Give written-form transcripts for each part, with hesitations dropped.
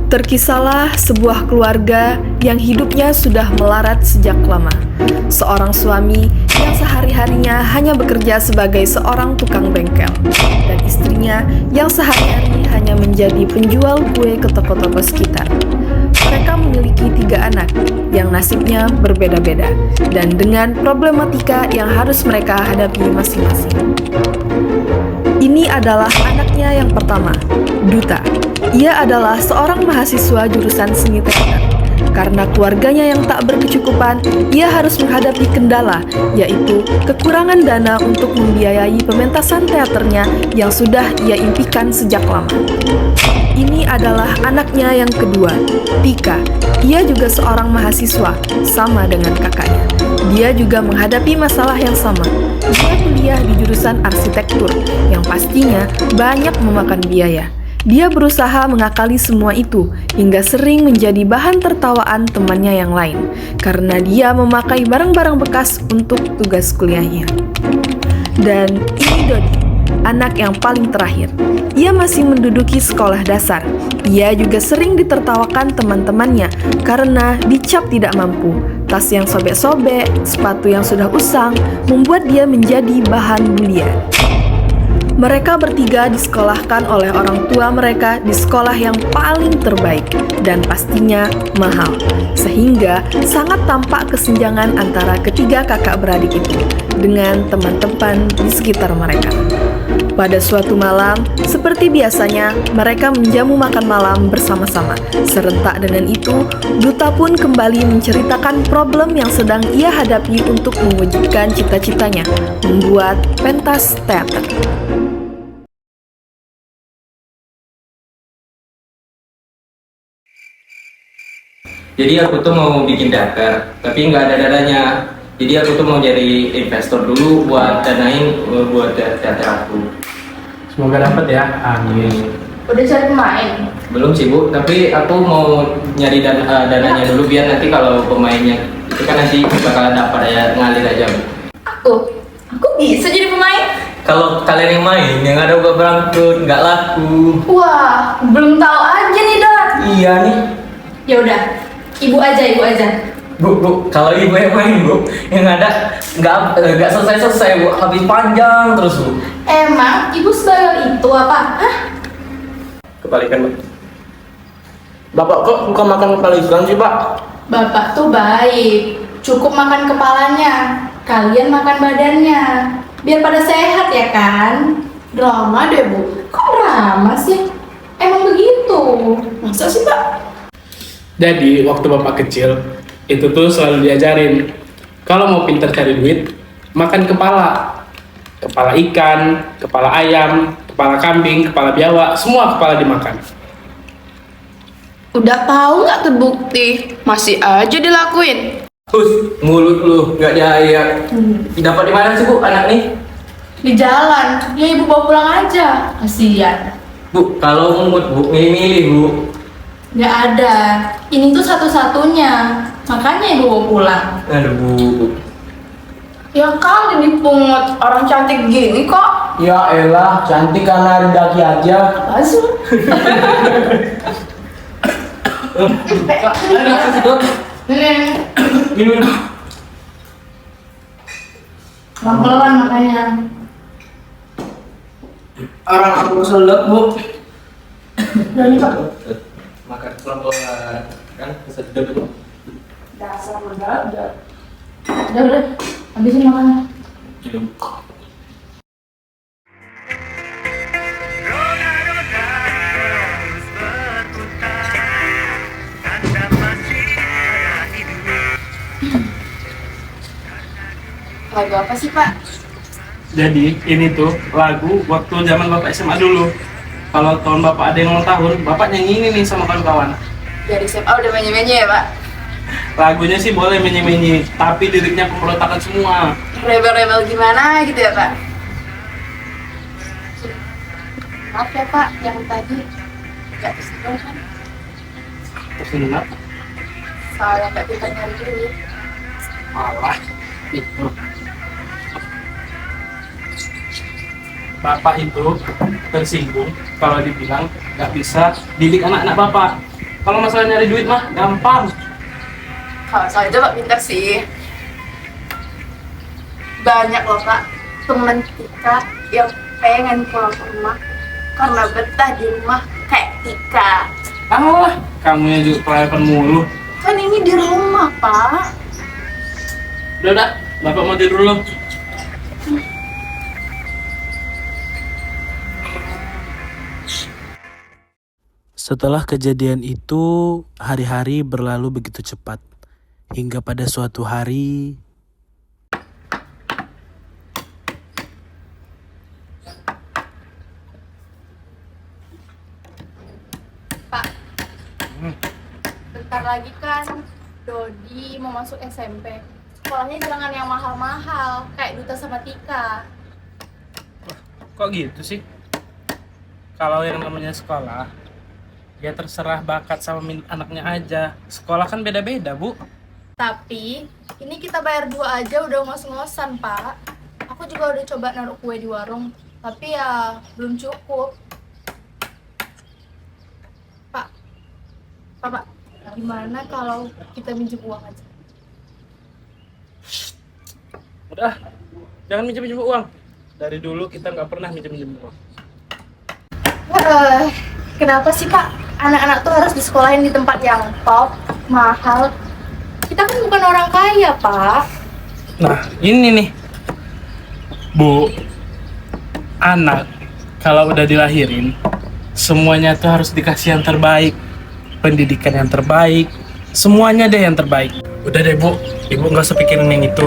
Terkisahlah sebuah keluarga yang hidupnya sudah melarat sejak lama. Seorang suami yang sehari-harinya hanya bekerja sebagai seorang tukang bengkel, dan istrinya yang sehari-hari hanya menjadi penjual kue ke toko-toko sekitar. Mereka memiliki 3 anak yang nasibnya berbeda-beda dan dengan problematika yang harus mereka hadapi masing-masing. Ini adalah anaknya yang pertama, Duta. Ia adalah seorang mahasiswa jurusan seni teater. Karena keluarganya yang tak berkecukupan, ia harus menghadapi kendala, yaitu kekurangan dana untuk membiayai pementasan teaternya yang sudah ia impikan sejak lama. Ini adalah anaknya yang kedua, Tika. Ia juga seorang mahasiswa, sama dengan kakaknya. Dia juga menghadapi masalah yang sama. Dia kuliah di jurusan arsitektur, yang pastinya banyak memakan biaya. Dia berusaha mengakali semua itu, hingga sering menjadi bahan tertawaan temannya yang lain, karena dia memakai barang-barang bekas untuk tugas kuliahnya. Dan ini Dodi, anak yang paling terakhir. Ia masih menduduki sekolah dasar. Ia juga sering ditertawakan teman-temannya karena dicap tidak mampu. Tas yang sobek-sobek, sepatu yang sudah usang, membuat dia menjadi bahan bulian. Mereka bertiga disekolahkan oleh orang tua mereka di sekolah yang paling terbaik dan pastinya mahal, sehingga sangat tampak kesenjangan antara ketiga kakak beradik itu dengan teman-teman di sekitar mereka. Pada suatu malam, seperti biasanya, mereka menjamu makan malam bersama-sama. Serentak dengan itu, Duta pun kembali menceritakan problem yang sedang ia hadapi untuk mewujudkan cita-citanya, membuat pentas teater. Jadi aku tuh mau bikin teater, tapi nggak ada dananya. Jadi aku tuh mau jadi investor dulu buat danain buat teater aku. Semoga dapat ya, amin. Udah cari pemain? Belum sih Bu, tapi aku mau nyari dananya dulu biar nanti kalau pemainnya itu kan nanti bakalan dapat ya, ngalir aja Bu. Aku bisa jadi pemain? Kalau kalian yang main, yang ada gua berangkut, nggak laku. Wah, belum tahu aja nih Dot. Iya nih. Ya udah, ibu aja. Bu, kalau ibu yang main Bu, yang ada nggak selesai Bu, habis panjang terus Bu. Emang ibu sebagai itu apa? Hah? Kebalikan, Pak. Bapak kok suka makan kepala ikan sih, Pak? Bapak tuh baik, cukup makan kepalanya, kalian makan badannya, biar pada sehat ya kan? Drama deh Bu, kok drama sih? Emang begitu? Masa sih Pak? Jadi, waktu Bapak kecil, itu tuh selalu diajarin, kalau mau pintar cari duit, makan kepala. Kepala ikan, kepala ayam, kepala kambing, kepala biawak, semua kepala dimakan. Udah tahu nggak terbukti, masih aja dilakuin. Mulut lu nggak diayak. Dapat di mana sih Bu anak nih? Di jalan, ya ibu bawa pulang aja, kasihan. Bu, kalau mood Bu, milih-milih Bu. Nggak ada, ini tuh satu-satunya, makanya ibu bawa pulang. Aduh Bu. Ya kali dipungut, orang cantik gini kok. Ya elah, cantik karena ada daki aja. Asu. Nenek, Minum. pelan-pelan makanya. Orang aku keselak, Bu. Dari Pak. Makan pelan-pelan kan kesedep Bu. Dasar mendadak. Udah, habisin makannya. Minum. Lagu apa sih Pak? Jadi, ini tuh lagu waktu zaman Bapak SMA dulu. Kalau tahun Bapak ada yang ulang tahun, Bapak nyanyi ini nih sama kawan-kawan. Dari SMA udah menye-menye ya Pak? Lagunya sih boleh menye-menye, tapi liriknya pemberontakan semua. Rebel-rebel gimana gitu ya Pak? Maaf ya Pak, yang tadi gak tersinggung kan? Tersinggung apa? Soalnya gak kita nyari duit. Malah. Bapak itu tersinggung kalau dibilang nggak bisa didik anak-anak Bapak. Kalau masalah nyari duit mah gampang. Kalau saya coba pinter sih. Banyak loh Pak temen Tika yang pengen pulang ke rumah karena betah di rumah kayak Tika. Ah, kamu yang juga kelayapan mulu. Kan ini di rumah Pak. Udah, Bapak mau tidur dulu. Setelah kejadian itu, hari-hari berlalu begitu cepat. Hingga pada suatu hari, Bentar lagi kan Dodi mau masuk SMP. Sekolahnya jangan yang mahal-mahal, kayak Duta sama Tika. Kok gitu sih? Kalau yang namanya sekolah, ya terserah bakat sama anaknya aja. Sekolah kan beda-beda, Bu. Tapi, ini kita bayar 2 aja udah ngos-ngosan, Pak. Aku juga udah coba naruh kue di warung, tapi ya belum cukup. Pak, gimana kalau kita minjem uang aja? Udah, jangan minjem-minjem uang. Dari dulu kita nggak pernah minjem-minjem uang. Kenapa sih, Pak? Anak-anak tuh harus disekolahin di tempat yang top, mahal. Kita kan bukan orang kaya, Pak. Nah, ini nih. Bu, anak kalau udah dilahirin, semuanya tuh harus dikasih yang terbaik. Pendidikan yang terbaik, semuanya deh yang terbaik. Udah deh, Bu. Ibu nggak usah pikirin yang itu.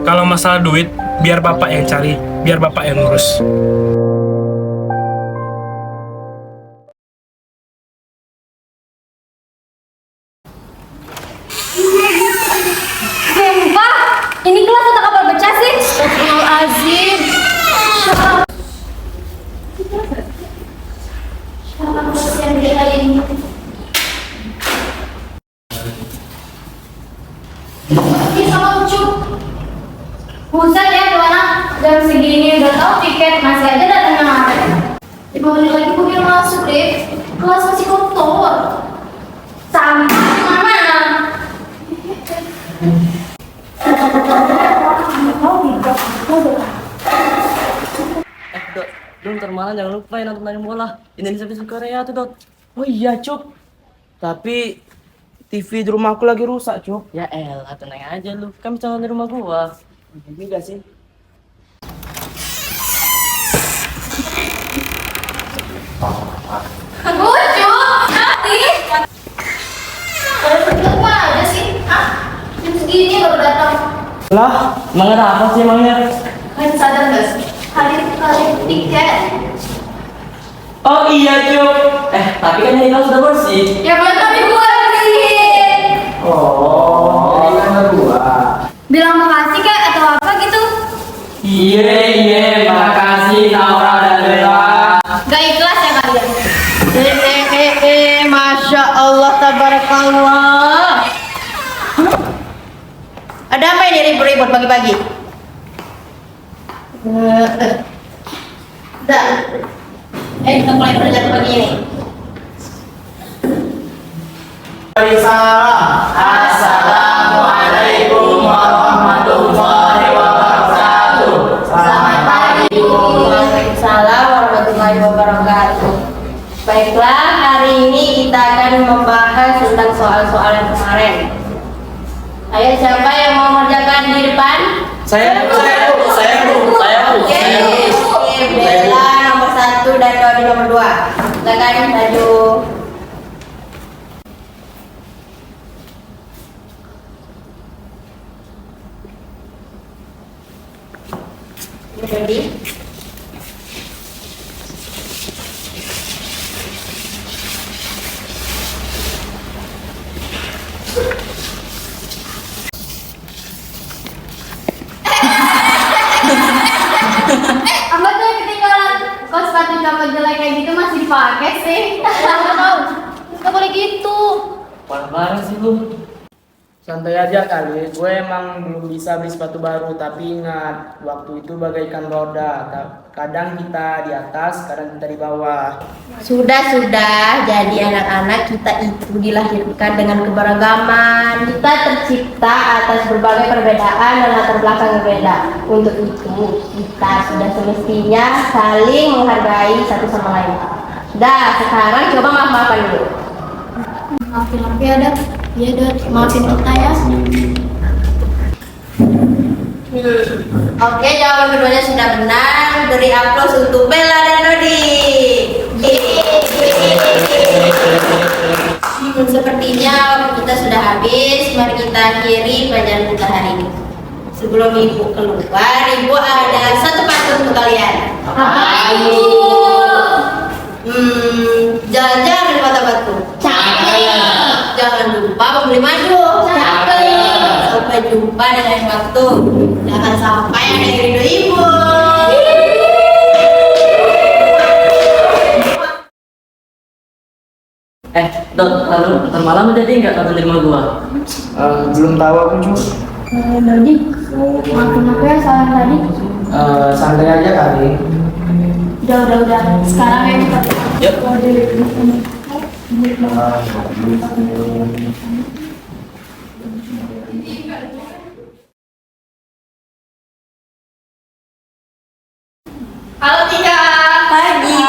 Kalau masalah duit, biar Bapak yang cari, biar Bapak yang ngurus. Sumpah, ini kelas atau kapal pecah sih? Astagfirullahaladzim. Ini sama Ucup. Buset ya tuh anak, jam segini udah tahu tiket, masih aja datangnya ngaret. 5 menit lagi mobil masuk deh, kelas masih kotor. Sampah di mana? Dot, lu ntar malam jangan lupa ya nonton main bola Indonesia versus Korea tuh, Dot. Oh iya, Cuk. Tapi TV di rumah aku lagi rusak, Cuk. Ya elah, tenang aja lu, kan bisa nonton di rumah gua. Iya juga sih. Ucup, nanti. Kalian berdua kemana aja sih? Hah? Jam segini baru datang. Lah, emang ada apa sih emangnya? Kalian sadar gak sih? Hari tiket. Oh iya, Cuk. Tapi kan ini sudah bersih. Ya kan tapi gua bersihin. Oh, kan gua. Bilang makasih kayak atau apa gitu? Iya, makasih Naura dan Bella. Gak ikhlas ya kalian? Masya Allah, tabarakallah. Ada apa ini ribut-ribut pagi-pagi? Udah. Kita mulai kerja pagi ini. Assalamualaikum warahmatullahi wabarakatuh. Selamat pagi, Bu. Waalaikumsalam warahmatullahi wabarakatuh. Baiklah, hari ini kita akan membahas tentang soal-soal yang kemarin. Ayo, siapa yang mau mengerjakan di depan? Saya Bu. Oke, Bella nomor 1 dan Dodi nomor 2. Silakan maju. Dodi. Apa tuh yang ketinggalan? Kok sepatu copot jelek kayak gitu masih dipakai sih? Tahu, nggak boleh gitu. Parah banget sih lu. Santai aja kali, gue emang belum bisa beli sepatu baru, tapi ingat, waktu itu bagaikan roda. Kadang kita di atas, kadang kita di bawah. Sudah, jadi anak-anak kita itu dilahirkan dengan keberagaman. Kita tercipta atas berbagai perbedaan dan latar belakang berbeda. Untuk itu, kita sudah semestinya saling menghargai satu sama lain. Dah, sekarang coba maaf-maafan dulu. Maafin aku ya, Dad. Iya, Dad. Maafin kita ya. Oke, jawaban keduanya sudah benar. Beri aplaus untuk Bella dan Nodi. Sepertinya waktu kita sudah habis. Mari kita akhiri pelajaran kita hari ini. Sebelum ibu keluar, ibu ada satu pantun untuk kalian. Ayo. Jalan-jalan di Kota Batu. Jangan lupa membeli madu. Sampai jumpa di lain waktu. Jangan sampai ada yang rindu ibu. Dot, lalu ntar malam jadi nggak nonton di rumah gua? Belum tahu aku cuma. Dodi, maafin aku ya salah tadi. Santai aja kali. Udah. Sekarang ya kita. Yuk. Halo Tika. Pagi.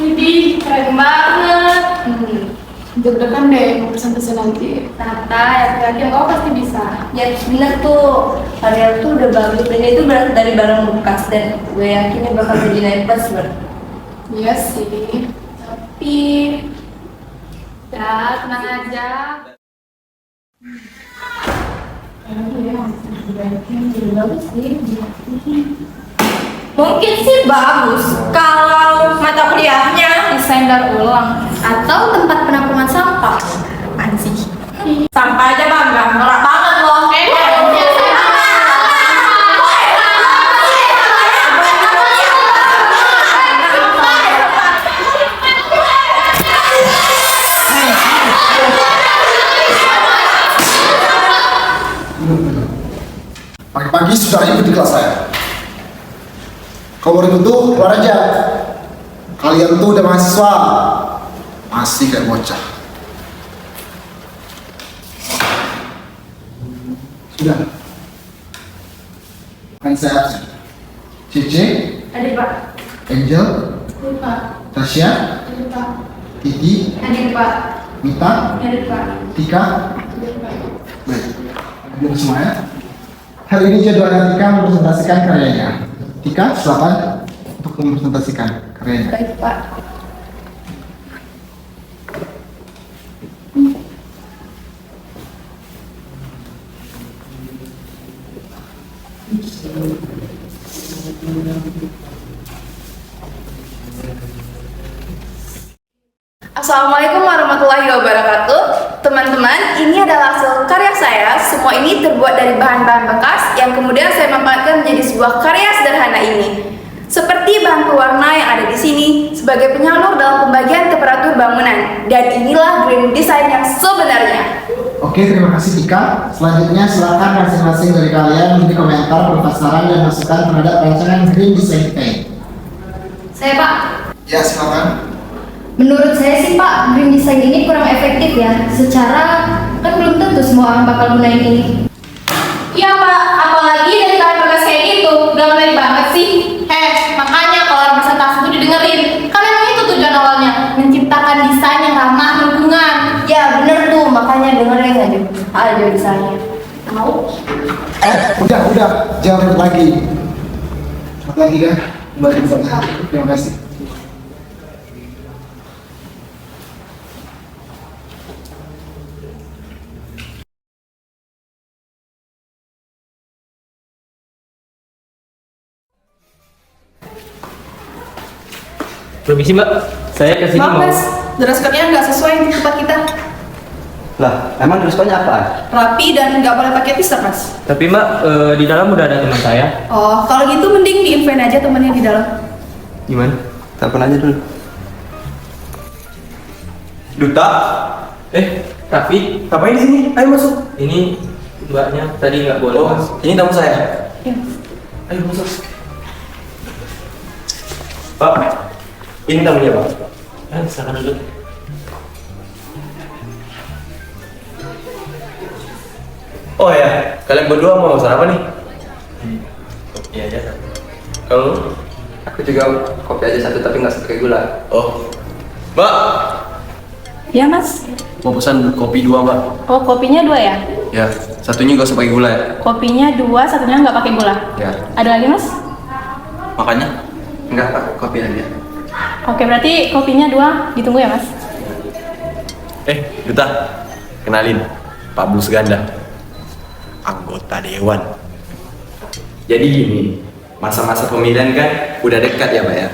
Widih, keren banget. Deg-degan deh mau pesen-pesen nanti. Santai, Yakin kau pasti bisa. ya bener tuh. Karya tuh udah bagus dan itu berasal dari barang bekas dan gue yakin ini bakal jadi naik plus banget. Iya sih. Tapi ya tenang aja. Mungkin sih bagus kalau mata kuliahnya Desain daur ulang. atau tempat penampungan sampah. Anjing. Sampah aja bangga, norak banget loh. Pagi-pagi sudah ribut di kelas saya. Kalau ribut tuh keluar aja. Kalian tuh udah mahasiswa, masih kayak bocah. Sudah. Kan saya absen. Cece, Adik Pak. Angel, Adik Pak. Tasya, Adik Pak. Titi, Adik Pak. Mita, Adik Pak. Tika. Adik Pak. Baik, hadir semua ya. Hari ini jadwalnya Tika mempresentasikan karyanya. Tika, silakan untuk mempresentasikan karyanya. Baik Pak. Assalamualaikum warahmatullahi wabarakatuh. Teman-teman, ini adalah hasil karya saya. Semua ini terbuat dari bahan-bahan bekas yang kemudian saya manfaatkan menjadi sebuah karya sederhana ini. Seperti bahan pewarna yang ada di sini sebagai penyalur dalam pembagian temperatur bangunan. Dan inilah green design yang sebenarnya. Oke, terima kasih Tika. Selanjutnya silakan masing-masing dari kalian memberi komentar, berupa saran dan masukan terhadap rancangan green design kita ini. Saya Pak. Ya, silakan. Menurut saya sih Pak, green design ini kurang efektif ya. Secara kan belum tentu semua orang bakal gunain ini. Iya Pak, apalagi dari bahan bekas kayak gitu, gak menarik banget sih. Makanya kalau orang presentasi itu didengerin. Kan emang itu tujuan awalnya, menciptakan desain yang ramah lingkungan. Ya bener tuh, makanya dengerin aja. Aja desainnya. Tahu? Udah, jangan ribut lagi. Satu lagi kan, kembali ke sana. Terima kasih. Permisi mbak, saya kesini Maaf mau. mas, dress code-nya nggak sesuai di tempat kita. Lah, emang dress code-nya apaan? Rapi dan nggak boleh pakai t-shirt mas. Tapi mbak, di dalam udah ada teman saya. Oh, kalau gitu mending di-infoin aja temannya di dalam. Gimana? Telepon aja dulu. Duta? Raffi, Ngapain di sini? Ayo masuk. ini mbaknya tadi nggak boleh Oh, masuk. ini tamu saya. Ayo masuk. Pak, ini tamunya Pak. Silakan duduk. Oh ya, kalian berdua mau pesan apa nih? Iya aja. Kalau Aku juga kopi aja satu tapi nggak pakai gula. oh, Mbak, Ya mas. mau pesan kopi 2 Mbak. Oh kopinya 2 ya? Ya, satunya gak usah pakai gula ya. Kopinya 2, satunya nggak pakai gula. Ya, Ada lagi mas? makanya. Enggak pak, kopi aja. Oke berarti kopinya 2 ditunggu ya mas. Duta, kenalin Pak Bus Ganda, anggota dewan. Jadi gini, masa-masa pemilihan kan udah dekat ya Pak ya.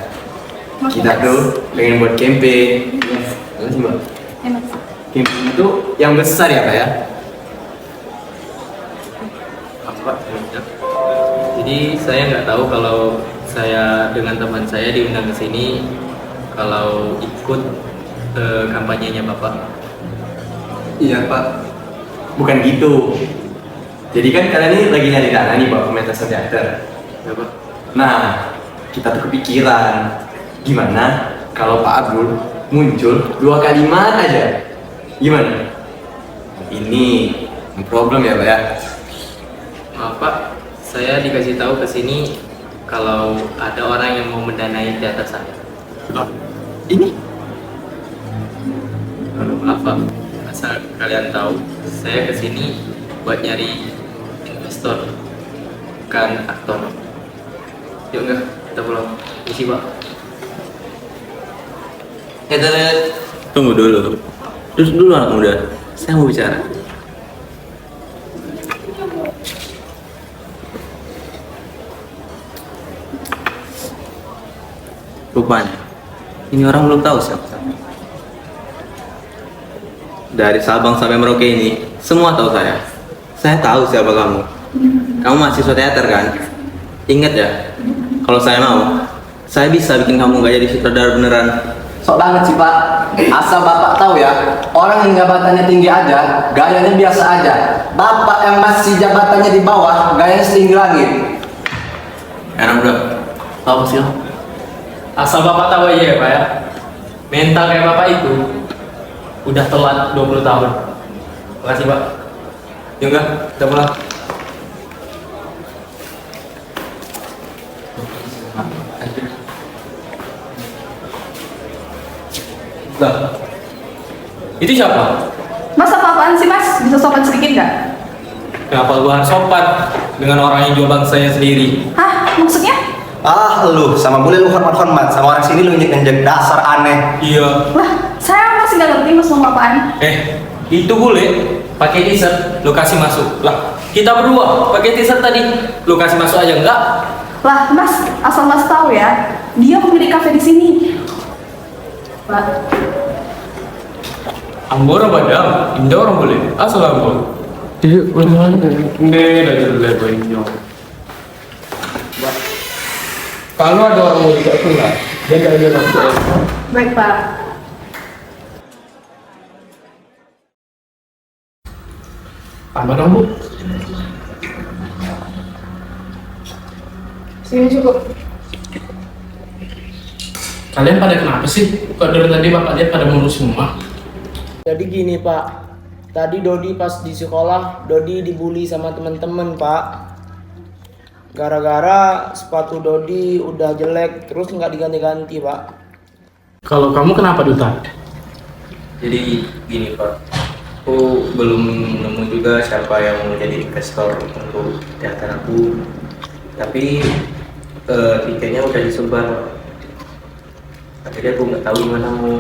Kita tuh pengen buat campaign. Apa sih Mbak? Ya mas. Campaign itu yang besar ya Pak ya. Apa? Jadi saya nggak tahu kalau saya dengan teman saya diundang ke sini kalau ikut kampanyenya Bapak. Iya Pak, bukan gitu. Jadi kan kalian ini lagi nyari dana nih buat pementasan teater. Ya, Pak. Nah, kita tuh kepikiran gimana kalau Pak Abdul muncul 2 kalimat aja. Gimana? Ini problem ya Pak ya? Maaf Pak, saya dikasih tahu ke sini kalau ada orang yang mau mendanai teater saya. Loh, ini? Maaf Pak, asal kalian tahu, saya ke sini buat nyari investor, bukan aktor. Yuk enggak, kita pulang. Isi Pak. Tunggu dulu. Duduk dulu anak muda. Saya mau bicara. Rupanya, ini orang belum tahu siapa saya. Dari Sabang sampai Merauke ini, semua tahu saya. Saya tahu siapa kamu. Kamu mahasiswa teater kan? Ingat ya, kalau saya mau, saya bisa bikin kamu gak jadi sutradara beneran. Sok banget sih Pak. Asal Bapak tahu ya, orang yang jabatannya tinggi aja, gayanya biasa aja. Bapak yang masih jabatannya di bawah, gayanya setinggi langit. Enak udah, apa sih lo? Asal Bapak tahu aja ya Pak ya, mental kayak Bapak itu udah telat 20 tahun. Makasih Pak. Yuk enggak, kita pulang. Lah, itu siapa? Mas apa-apaan sih mas? Bisa sopan sedikit nggak? Kenapa gua harus sopan dengan orang yang jual bangsanya sendiri? Hah? Maksudnya? Ah lu, sama boleh lu hormat-hormat, sama orang sini lu injek-injek dasar aneh. Iya. Lah, saya masih nggak ngerti mas ngomong apaan. Itu boleh pakai t-shirt, lo kasih masuk. Lah, kita berdua pakai t-shirt tadi, lo kasih masuk aja enggak? Lah mas, asal mas tahu ya, dia pemilik kafe di sini. Lah, Anggora badam, indah orang boleh. Asal Anggora. Iya, udah banyak. Kalau ada orang mau tidak keluar, dia gak ada masuk. baik pak. Tambah dong Bu. Sini cukup. Kalian pada kenapa sih? Kok dari tadi bapak lihat pada ngurus semua? Jadi gini Pak, tadi Dodi pas di sekolah, Dodi dibully sama temen-temen Pak. Gara-gara sepatu Dodi udah jelek, terus nggak diganti-ganti Pak. Kalau kamu kenapa Duta? Jadi gini Pak, aku belum nemu juga siapa yang mau jadi investor untuk teater aku. Tapi tiketnya udah disebar. Akhirnya aku nggak tahu gimana mau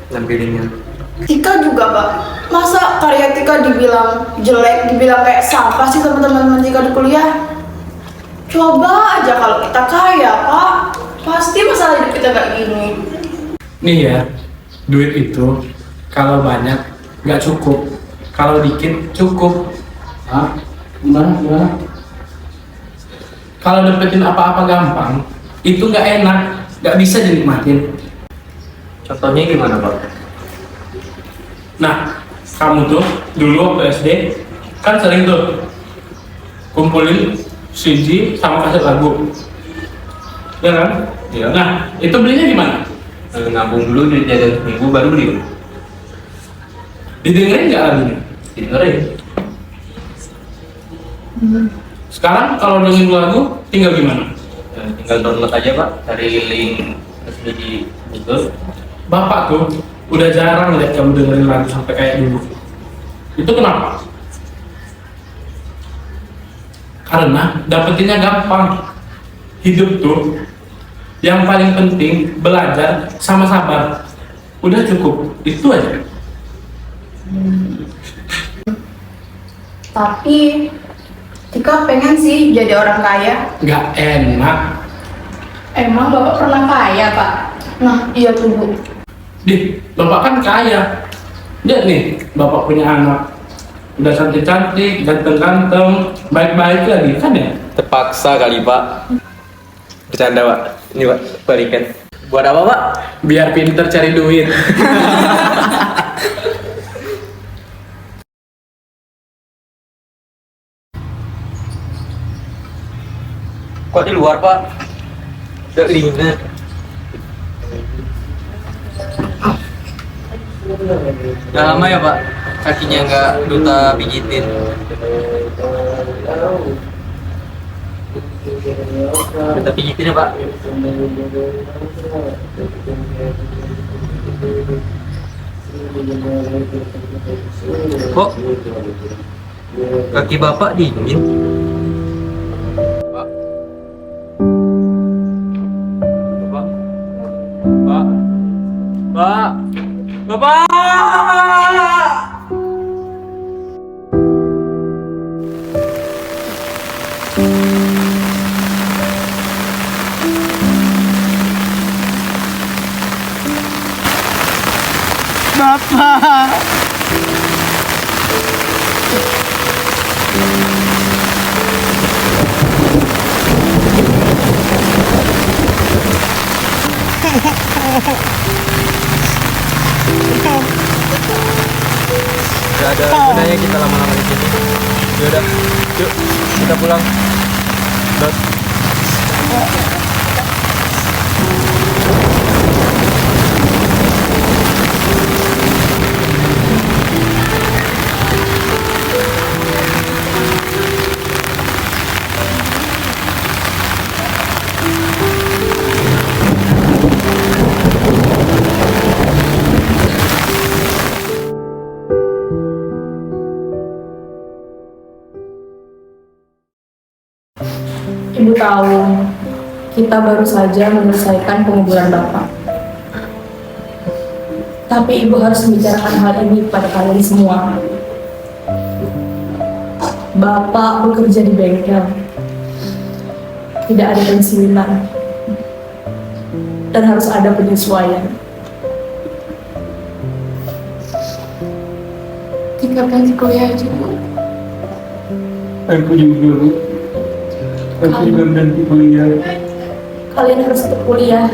nampilinnya. Tika juga Pak, masa karya Tika dibilang jelek, dibilang kayak sampah sih sama teman-teman Tika di kuliah? Coba aja kalau kita kaya Pak, pasti masalah hidup kita kayak gini. Nih ya, duit itu kalau banyak nggak cukup, kalau dikit cukup. Hah? Gimana? Kalau dapetin apa-apa gampang, itu nggak enak, nggak bisa dinikmatin. Contohnya gimana Pak? Nah, kamu tuh dulu waktu SD kan sering tuh kumpulin CD sama kaset lagu, ya kan? Iya. Nah, itu belinya di mana? Nabung dulu duit jajan seminggu baru beli. Didengerin nggak lagunya? Dengerin. Sekarang kalau dengerin lagu tinggal gimana? Tinggal download aja Pak, cari link resmi di Google. Bapak tuh udah jarang lihat kamu dengerin lagu sampai kayak dulu. Itu kenapa? Karena dapetinnya gampang. Hidup tuh yang paling penting belajar sama sabar. Udah cukup, itu aja. Tapi Tika pengen sih jadi orang kaya. Nggak enak. Emang Bapak pernah kaya, Pak? Nah, iya tuh, Bu. Di, bapak kan kaya. Lihat nih, bapak punya anak. Udah cantik-cantik, ganteng-ganteng, baik-baik lagi, kan ya? Terpaksa kali Pak. Bercanda Pak. Ini Pak, balikan. Buat apa Pak? Biar pinter cari duit. Kok di luar Pak? Udah dingin. Udah lama ya Pak, kakinya nggak Duta pijitin. Duta pijitin ya Pak. Kok kaki Bapak dingin? Pak. Bapak. Pak. Pak. Bapak! Bapak. Gak ada gunanya kita lama-lama di sini. Yaudah, yuk kita pulang. Dot. Ibu tahu, kita baru saja menyelesaikan penguburan Bapak. Tapi Ibu harus membicarakan hal ini pada kalian semua. Bapak bekerja di bengkel. Tidak ada pensiunan. Dan harus ada penyesuaian. Tika pengen kuliah aja, Bu. Aku juga, Bu. Aku juga berhenti kuliah. Kalian harus tetap kuliah.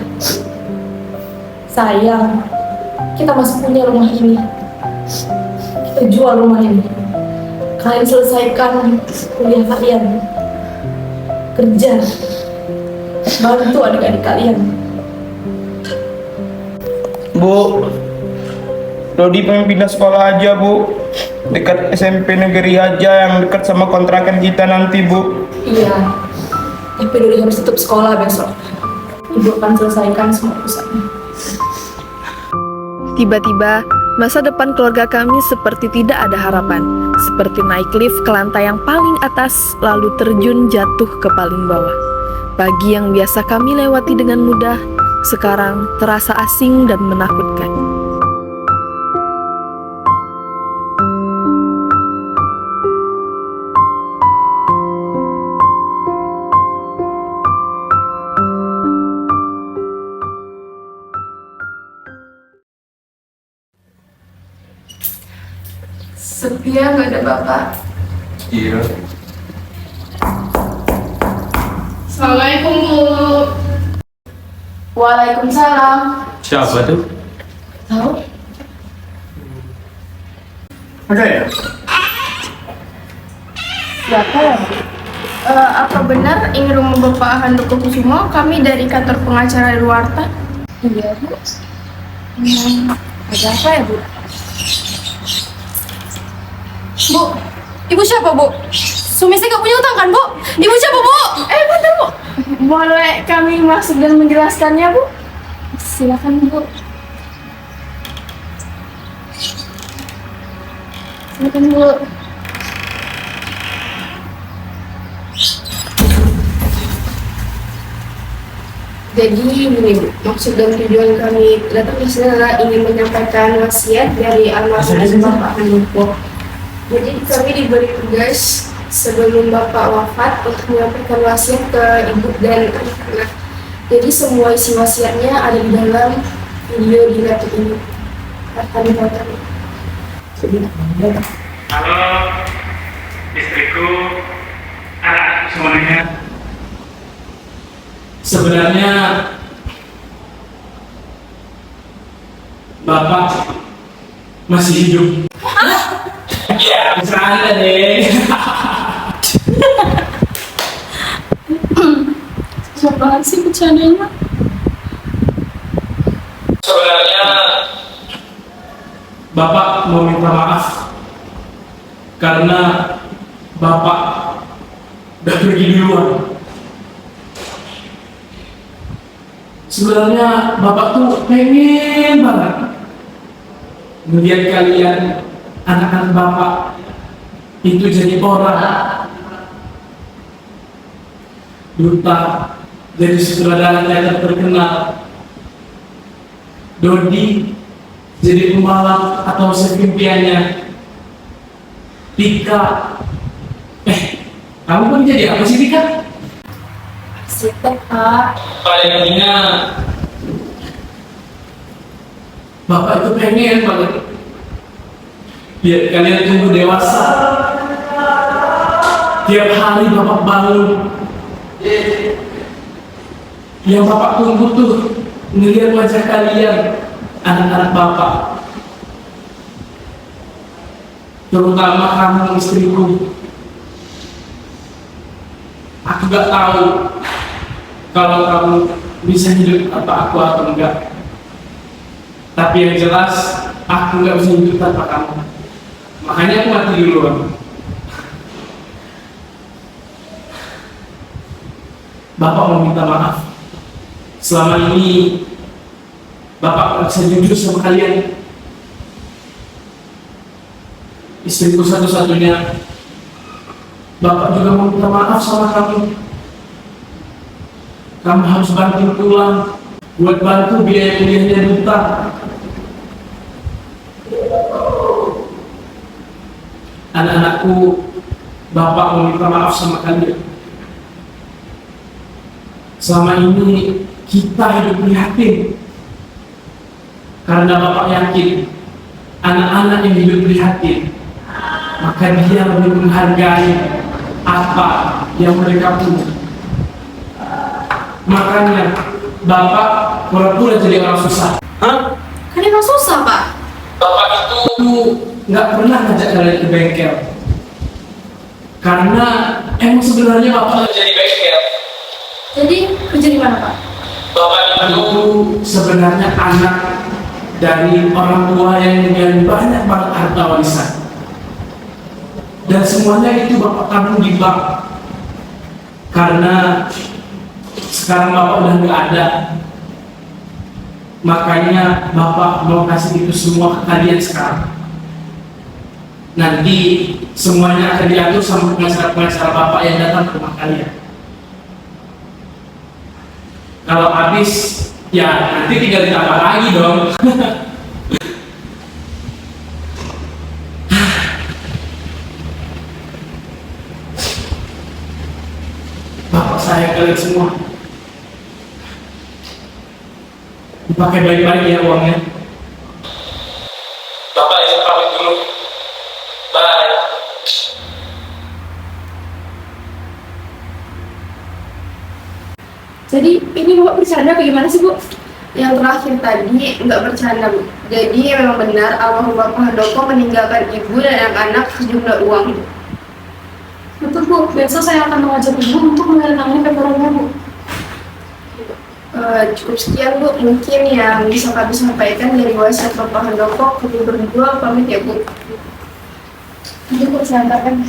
Sayang, kita masih punya rumah ini. Kita jual rumah ini. Kalian selesaikan kuliah kalian. Kerja. Bantu adik-adik kalian. Bu, Dodi pengen pindah sekolah aja, Bu. Dekat SMP negeri aja yang dekat sama kontrakan kita nanti, Bu. Iya. Tapi Dodi harus tetap sekolah besok. Ibu akan selesaikan semua urusannya. Tiba-tiba, masa depan keluarga kami seperti tidak ada harapan. Seperti naik lift ke lantai yang paling atas, lalu terjun jatuh ke paling bawah. Pagi yang biasa kami lewati dengan mudah, sekarang terasa asing dan menakutkan. Sepi ya, nggak ada Bapak. Iya. Assalamualaikum, Bu. Waalaikumsalam. Siapa tuh? Tahu? Ada ya? Siapa ya? Apa benar ini rumah Bapak Handoko Kusumo? Kami dari kantor pengacara Ruarta. Iya, Bu. Ada apa ya, Bu? Bu, ibu siapa, Bu? Suami saya nggak punya utang kan, Bu? Ibu siapa, Bu? Bentar, Bu. Boleh kami masuk dan menjelaskannya, Bu? Silakan, Bu. Silakan, Bu. Jadi begini Bu, maksud dan tujuan kami datang ke sini adalah ingin menyampaikan wasiat dari almarhum Bapak Handoko. Jadi kami diberi tugas sebelum Bapak wafat untuk menyampaikan wasiat ke ibu dan anak-anak. Jadi semua isi wasiatnya ada di dalam video di laptop ini. Akan ditonton. Halo, istriku, anak semuanya. Sebenarnya Bapak masih hidup. Ya, bercanda deh. Siapa sih bercandanya? Sebenarnya Bapak mau minta maaf karena Bapak udah pergi duluan. Sebenarnya Bapak tuh pengen banget melihat kalian, anak-anak Bapak itu jadi orang, duta, jadi sutradara teater terkenal, Dodi jadi pembalap atau sekimpiannya, Tika, kamu pun jadi apa sih Tika? Siapa, Pak? Kayaknya Bapak itu pengen banget biar kalian tumbuh dewasa. Tiap hari Bapak bangun, yang Bapak tunggu tuh ngelihat wajah kalian, anak-anak Bapak, terutama kamu istriku. Aku gak tahu kalau kamu bisa hidup apa aku atau enggak, tapi yang jelas aku nggak bisa hidup tanpa kamu. Makanya aku mati duluan. Bapak mau minta maaf. Selama ini Bapak nggak bisa jujur sama kalian. Istriku satu-satunya. Bapak juga mau minta maaf sama kamu. Kamu harus bantu pulang buat bantu biaya kuliahnya duta. Anak-anakku, Bapak mau minta maaf sama kalian. Selama ini kita hidup prihatin karena Bapak yakin anak-anak yang hidup prihatin, maka dia lebih menghargai apa yang mereka punya. Makanya Bapak pura-pura jadi orang susah. Kan emang susah, Pak. Bapak itu nggak pernah ngajak kalian ke bengkel karena emang sebenarnya Bapak nggak jadi bengkel. Jadi kerja di mana, Pak? Bapak itu sebenarnya anak dari orang tua yang memiliki banyak banget harta warisan, dan semuanya itu Bapak tabung di bank. Karena sekarang Bapak udah nggak ada, makanya Bapak mau kasih itu semua ke kalian sekarang. Nanti semuanya akan diatur sama pengacara-pengacara Bapak yang datang ke rumah kalian. Kalau habis, ya nanti tinggal ditambah lagi dong. Bapak sayang kalian semua. Dipakai baik-baik ya uangnya. Bapak izin pamit dulu. Bye. Jadi ini Bapak bercanda apa gimana sih Bu? Yang terakhir tadi nggak bercanda, Bu. Jadi memang benar almarhum Bapak Handoko meninggalkan ibu dan anak-anak sejumlah uang. Betul Bu, besok saya akan mengajak Ibu untuk menandatangani paperannya Bu. Cukup sekian, Bu. Mungkin yang bisa kami sampaikan dari wasiat Bapak Handoko. Kami berdua pamit ya, Bu. Nanti Bu, saya antarkan.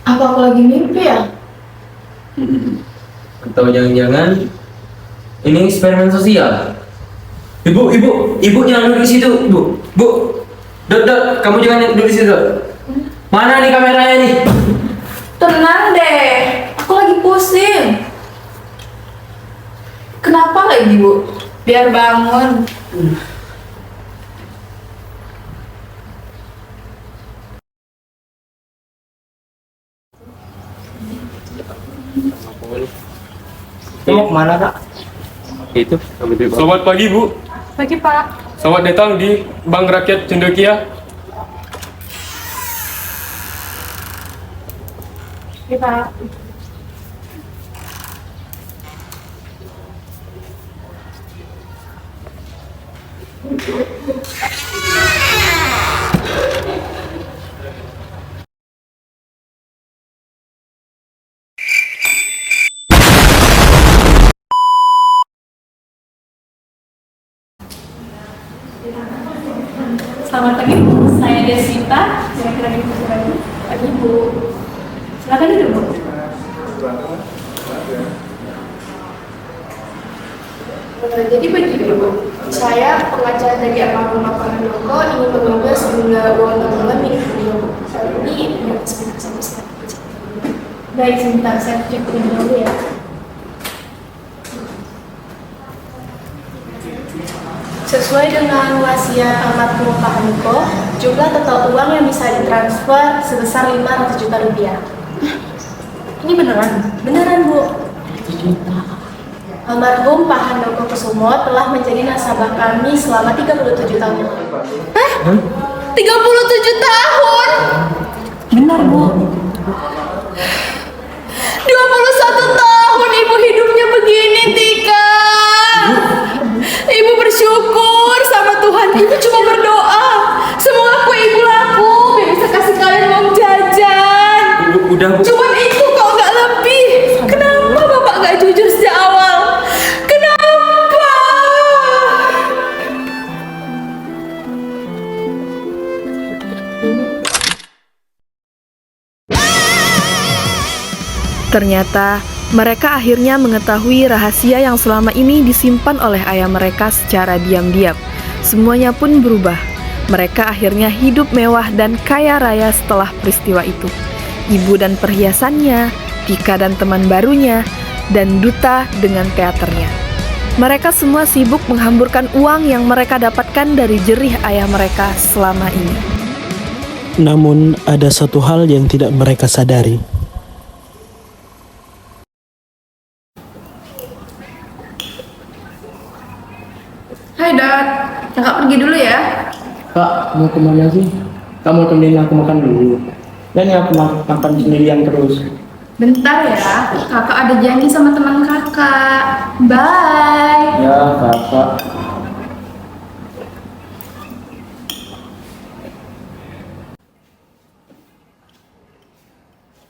Apa aku lagi mimpi ya? Atau jangan-jangan ini eksperimen sosial? Ibu jangan duduk di situ, Bu. Dot, kamu jangan duduk di situ. Mana nih kameranya nih? Tenang deh, aku lagi pusing. Kenapa lagi Bu? Biar bangun. Mau kemana Kak? Itu Selamat pagi Bu. Pagi Pak. Selamat datang di Bank Rakyat Cendekia. Pagi Pak. Selamat pagi Bu, saya Desita. Kira-kira di pagi Bu. Silakan duduk Bu. Jadi begini, Bu. Saya pengacara dari almarhum Bapak Handoko ingin mengambil sejumlah uang tabungan milik beliau, Bu. Saat ini ya, sebentar sampai saya. Baik, sebentar saya cek dulu ya. Sesuai dengan wasiat almarhum Pak Handoko, jumlah total uang yang bisa ditransfer sebesar 500 juta rupiah. Ini beneran? Beneran, Bu. Almarhum Pak Handoko Kusumo telah menjadi nasabah kami selama 37 tahun. 37 tahun? Benar, Bu. 21 tahun ibu hidupnya begini, Tika. Ibu bersyukur sama Tuhan. Ibu cuma berdoa. Semoga kue ibu laku, biar bisa kasih kalian uang jajan. Udah Bu. Cuman itu kok nggak lebih. Kenapa Bapak nggak jujur sejak awal? Kenapa? Ternyata mereka akhirnya mengetahui rahasia yang selama ini disimpan oleh ayah mereka secara diam-diam. Semuanya pun berubah. Mereka akhirnya hidup mewah dan kaya raya setelah peristiwa itu. Ibu dan perhiasannya, Tika dan teman barunya, dan Duta dengan teaternya. Mereka semua sibuk menghamburkan uang yang mereka dapatkan dari jerih ayah mereka selama ini. Namun ada satu hal yang tidak mereka sadari. Hai, Dot. Kakak pergi dulu ya. Kak, mau kemana sih? Kamu temenin aku makan dulu. Dan ya aku makan sendirian terus. Bentar ya, kakak ada janji sama teman kakak. Bye. Ya, Kakak.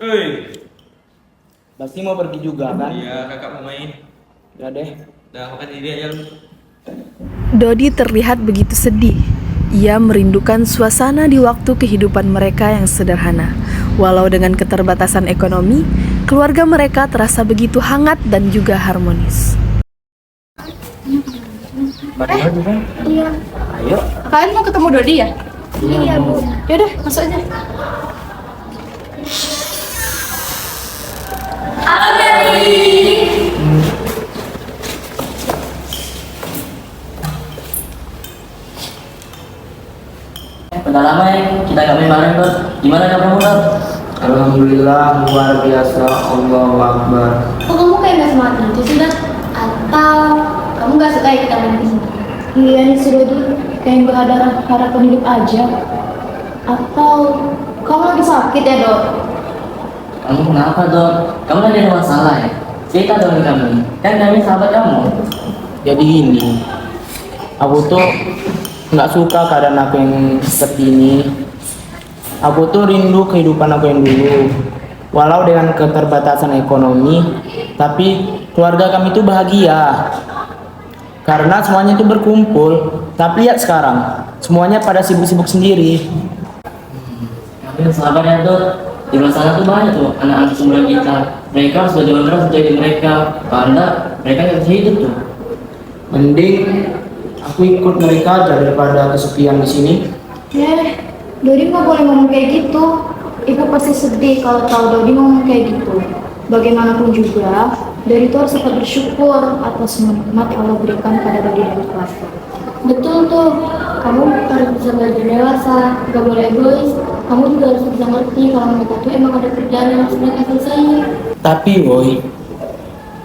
Hei. Pasti mau pergi juga kan? Iya, kakak mau main. Ya deh. Udah makan diri aja lu. Dodi terlihat begitu sedih. Ia merindukan suasana di waktu kehidupan mereka yang sederhana. Walau dengan keterbatasan ekonomi, keluarga mereka terasa begitu hangat dan juga harmonis. Iya. Ayo. Kalian mau ketemu Dodi ya? Iya, Bu. Yaudah, masuk aja. Halo, Dari. Udah lama ya kita gak main bareng Dot. Gimana kabarmu Dot? Alhamdulillah, luar biasa, Allahu Akbar. Kok kamu kayak gak semangat gitu sih, Dan? Atau kamu gak suka ya kita main di sini? Iya nih si Dodi, kayak gak ada harapan hidup aja. Atau kamu lagi sakit ya, Dok? Kamu kenapa, Dot? Kamu lagi ada masalah ya? Cerita dong kami, kan kami sahabat kamu. Jadi gini, aku tuh nggak suka keadaan aku yang seperti ini. Aku tuh rindu kehidupan aku yang dulu. Walau dengan keterbatasan ekonomi, tapi keluarga kami tuh bahagia. Karena semuanya itu berkumpul. Tapi lihat sekarang, semuanya pada sibuk-sibuk sendiri. Tapi sahabat ya Dot, di luar sana tuh banyak tuh anak-anak seumuran kita. Mereka harus berjuang keras untuk hidup mereka. Karena mereka nggak bisa hidup tuh. Mending aku ikut mereka aja daripada kesepian di sini. Dodi nggak boleh ngomong kayak gitu. Ibu pasti sedih kalau tahu Dodi ngomong kayak gitu. Bagaimanapun juga, Dodi itu harus tetap bersyukur atas nikmat Allah berikan pada Dodi dan keluarga. Betul tuh, kamu harus bisa belajar dewasa, gak boleh egois. Kamu juga harus bisa ngerti kalau mereka tuh emang ada kerjaan yang harus mereka selesaiin. Tapi woi,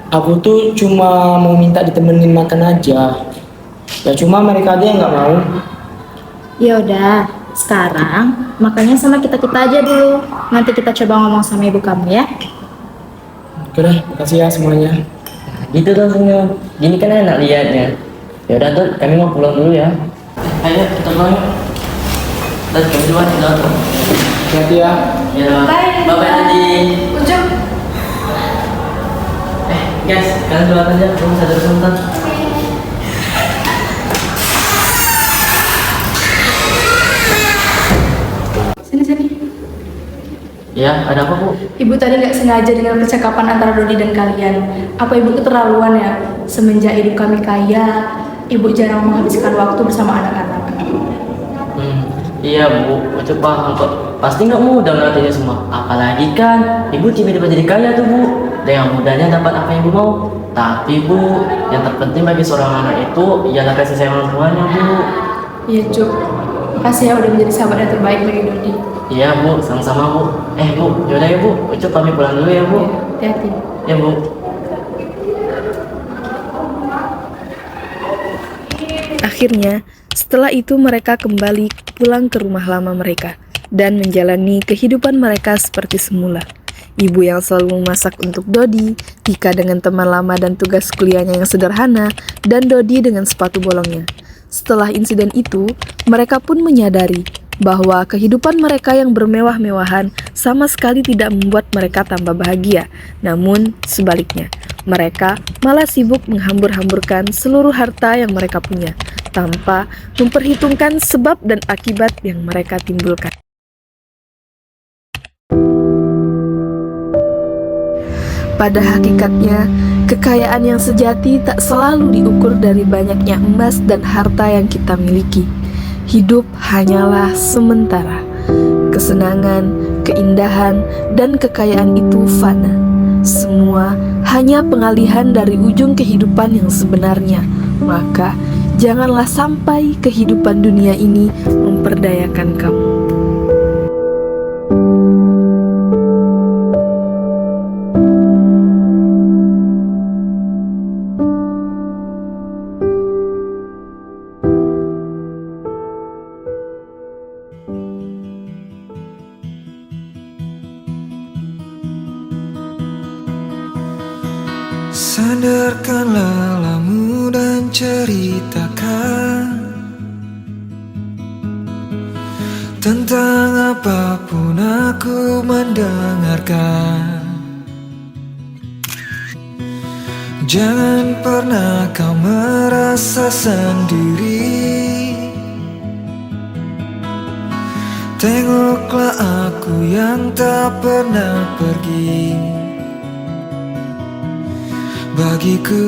aku tuh cuma mau minta ditemenin makan aja. Ya cuma mereka aja yang nggak mau. Ya udah, sekarang makannya sama kita-kita aja dulu. Nanti kita coba ngomong sama ibu kamu ya. Oke deh, makasih ya semuanya. Gitu dong senyum. Gini kan enak liatnya. Ya udah Dot, kami mau pulang dulu ya. Ayo kita pulang yuk. Dot, kami duluan Dot. Hati-hati ya. Ya. Bye. Bye tadi. Ujung. Guys, kalian duluan aja. Aku bisa terus sebentar. Sini. Ya, ada apa Bu? Ibu tadi nggak sengaja dengar percakapan antara Dodi dan kalian. Apa ibu keterlaluan ya? Semenjak hidup kami kaya, ibu jarang menghabiskan waktu bersama anak-anak. Iya Bu, itu paham kok. Pasti nggak mudah melatihnya semua. Apalagi kan, Ibu tiba-tiba jadi kaya tuh Bu. Dengan mudahnya dapat apa yang Ibu mau. Tapi Bu, yang terpenting bagi seorang anak itu ialah kasih sayang orang tuanya Bu. Iya Cuk, makasih ya udah menjadi sahabat yang terbaik bagi Dodi. Iya Bu, sama-sama Bu. Bu, yaudah ya Bu, Ucup pamit pulang dulu ya Bu. Hati-hati. Ya Bu. Akhirnya, setelah itu mereka kembali pulang ke rumah lama mereka dan menjalani kehidupan mereka seperti semula. Ibu yang selalu memasak untuk Dodi, Tika dengan teman lama dan tugas kuliahnya yang sederhana, dan Dodi dengan sepatu bolongnya. Setelah insiden itu, mereka pun menyadari bahwa kehidupan mereka yang bermewah-mewahan sama sekali tidak membuat mereka tambah bahagia. Namun, sebaliknya, mereka malah sibuk menghambur-hamburkan seluruh harta yang mereka punya, tanpa memperhitungkan sebab dan akibat yang mereka timbulkan. Pada hakikatnya, kekayaan yang sejati tak selalu diukur dari banyaknya emas dan harta yang kita miliki. Hidup hanyalah sementara. Kesenangan, keindahan, dan kekayaan itu fana. Semua hanya pengalihan dari ujung kehidupan yang sebenarnya. Maka, janganlah sampai kehidupan dunia ini memperdayakan kamu. Sandarkanlah lamu dan ceritakan tentang apapun aku mendengarkan. Jangan pernah kau merasa sendiri. Tengoklah aku yang tak pernah pergi. Bagiku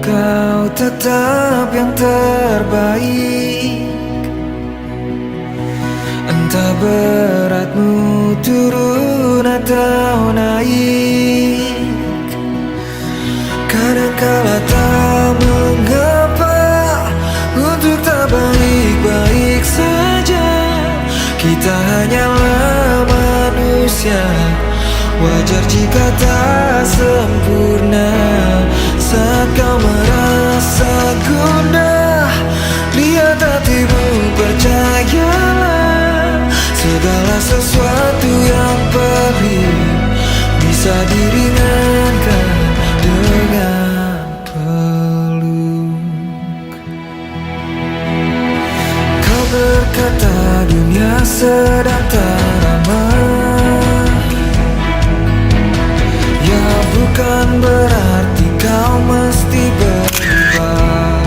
kau tetap yang terbaik. Entah beratmu turun atau naik. Kadangkala tak mengapa untuk tak baik-baik saja. Kita hanyalah manusia kata sempurna. Saat kau merasa gundah, lihat hatimu, percayalah. Segala sesuatu yang perih bisa diringankan dengan peluk. Kau berkata dunia sedang teramah, ya bukan berarti kau mesti berubah.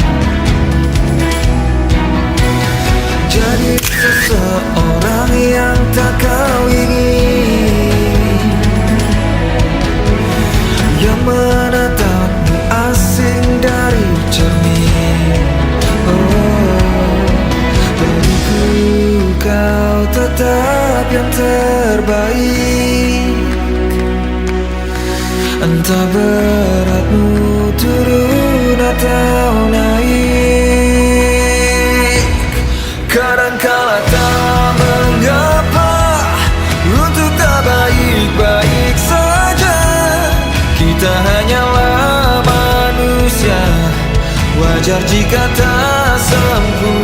Jadi seseorang yang tak kau ingin, yang menatapmu asing dari cermin. Oh, bagiku kau tetap yang terbaik. Entah beratmu turun atau naik, kadangkala tak mengapa untuk tak baik-baik saja. Kita hanyalah manusia, wajar jika tak sempurna.